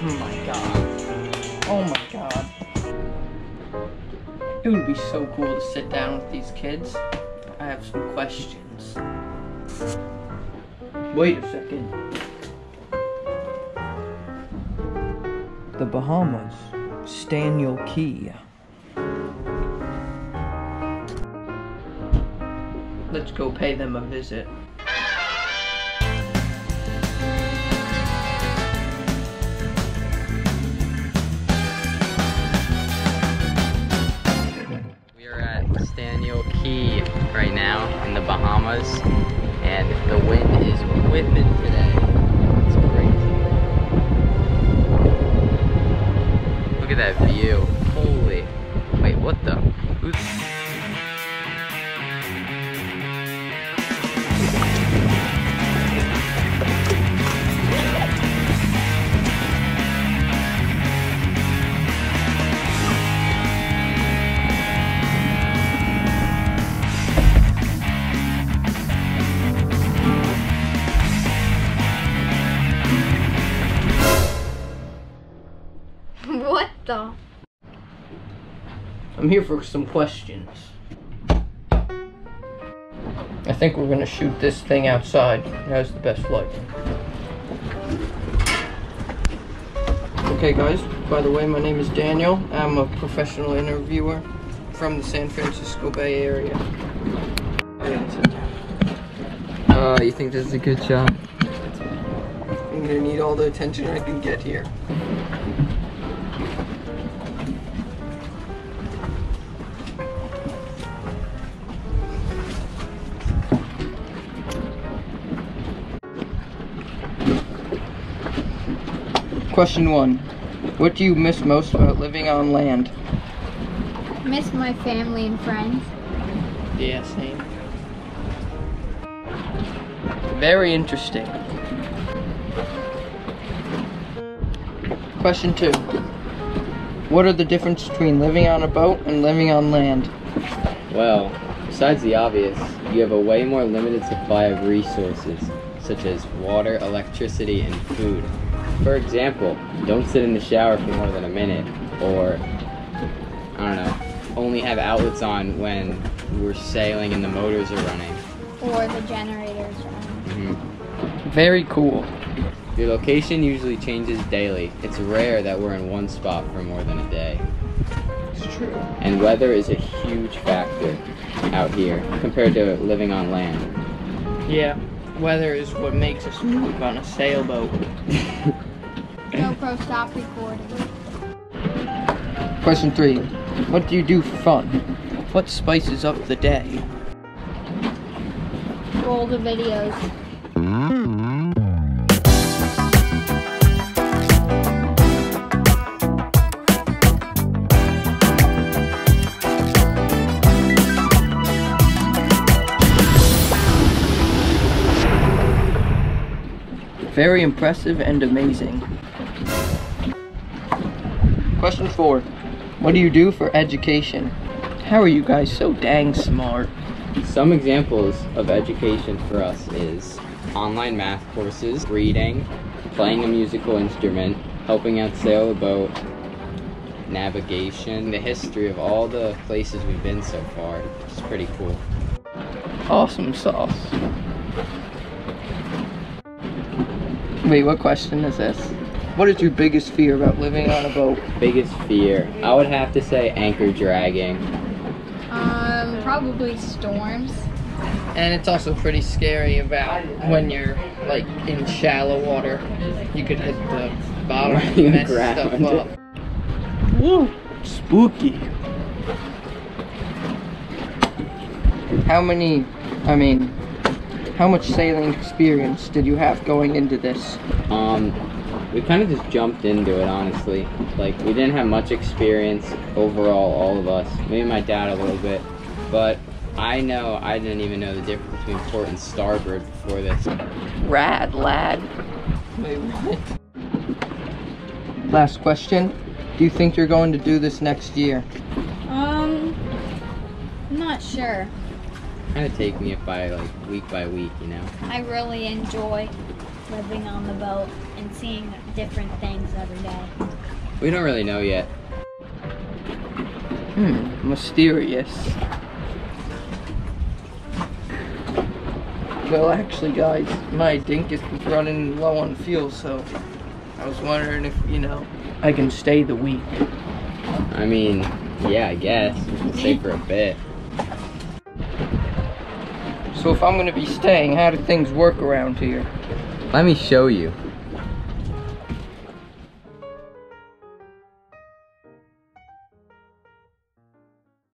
Oh my god. Oh my god. It would be so cool to sit down with these kids. I have some questions. Wait a second. The Bahamas, Staniel Key. Let's go pay them a visit. We are at Staniel Key right now in the Bahamas, and the wind is whipping today. It's crazy. Look at that view. Holy. Wait, what the? Who's... What the? I'm here for some questions. I think we're gonna shoot this thing outside. It has the best lighting. Okay guys, by the way, my name is Daniel. I'm a professional interviewer from the San Francisco Bay Area. You think this is a good shot? I'm gonna need all the attention I can get here. Question 1. What do you miss most about living on land? Miss my family and friends. Yeah, same. Very interesting. Question 2. What are the differences between living on a boat and living on land? Well, besides the obvious, you have a way more limited supply of resources, such as water, electricity, and food. For example, don't sit in the shower for more than a minute, or, I don't know, only have outlets on when we're sailing and the motors are running. Or the generators running. Very cool. Your location usually changes daily. It's rare that we're in one spot for more than a day. It's true. And weather is a huge factor out here compared to living on land. Yeah, weather is what makes us move on a sailboat. GoPro, stop recording. Question 3. What do you do for fun? What spices up the day? Roll the videos. Very impressive and amazing. Question 4. What do you do for education? How are you guys so dang smart? Some examples of education for us is online math courses, reading, playing a musical instrument, helping out sail a boat, navigation, the history of all the places we've been so far. It's pretty cool. Awesome sauce. Wait, what question is this? What is your biggest fear about living on a boat? Biggest fear? I would have to say anchor dragging. Probably storms. And it's also pretty scary about when you're like in shallow water. You could hit the bottom and mess stuff up. Woo! Spooky. How much sailing experience did you have going into this? We kind of just jumped into it, honestly. Like, we didn't have much experience overall, all of us. Maybe my dad a little bit. But I know I didn't even know the difference between port and starboard before this. Rad, lad. Wait, what? Last question. Do you think you're going to do this next year? I'm not sure. Kind of taking it by week, you know. I really enjoy living on the boat and seeing different things every day? We don't really know yet. Mysterious. Well, actually, guys, my Dinkus is running low on fuel, so I was wondering if, I can stay the week. I mean, yeah, I guess. We can stay for a bit. So if I'm gonna be staying, how do things work around here? Let me show you.